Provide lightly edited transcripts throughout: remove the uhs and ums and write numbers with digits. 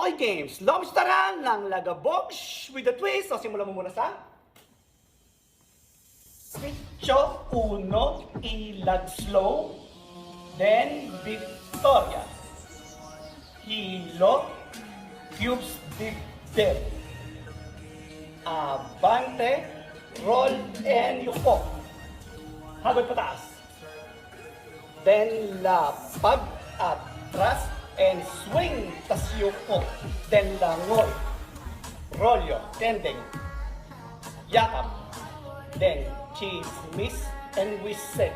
Okay, games. Lobsteran ng Lagabox with a twist. So, simulan mo muna sa Picture 1, Ilag Slow. Then, Victoria. Hilo. Cubes Deep Dip. Abante. Roll and yuko. Hagod pataas. Then, lapag. Atras. And swing, tas yuko, then langoy, rolyo, tending, yakap, then chismis, and wisik,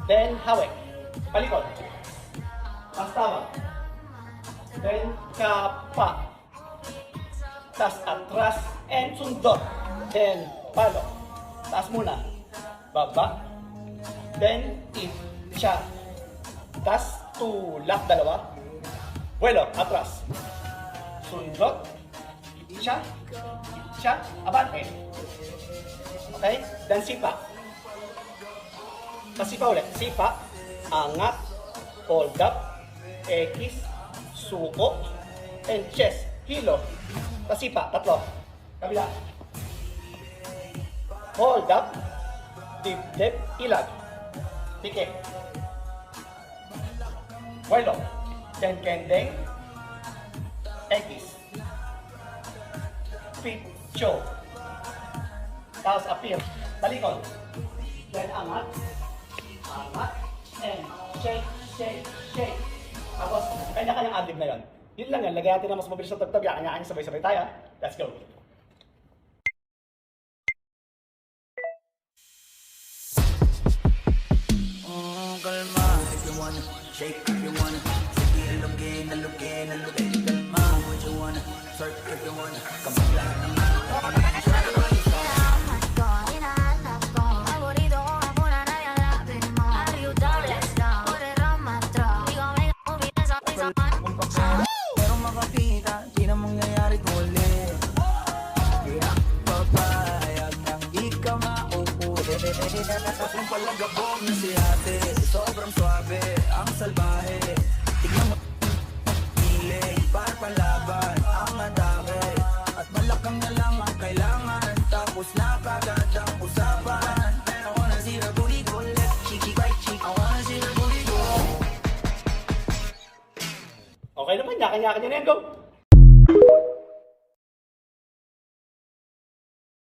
then hawek, palikod, astawa, then kapa, tas atras, and sundot, then palo, taas muna, baba, then itcha, tas tulak dalawa, vuelo, atras, sundot, itcha, abante. Okay? Then sipa. Sa sipa ulit. Sipa, angat, hold up, X, suko, and chest, hilo. Sa sipa, tatlo. Kabila. Hold up, dip, ilag, pike. Vuelo, kendeng, X, picho, tapos appear, talikod, then angat, and shake. Tapos, kanya-kanyang adlib na yun. Yun lang yan, lagay natin na mas mabilis na tagtag, kanya-kanya sabay-sabay tayo. Let's go! Kalma, if you wanna shake, if you wanna sige, alugin, kalma, what you wanna twerk, if you wanna kamagla pero makakita, di na mangyayari ulit. Kaya papayag nang di ka mauuli. Kung palagabog na si ate, sobrang swabe, ang salbahe. Tignan mo, hilig, para panlaban, ang atake. At malakang na lang ang kailangan, tapos na kagad ang usapan. I wanna see the booty go left, cheeky right cheek. I wanna see the booty go. Okay naman, yakin-yakin nyo na yan, go!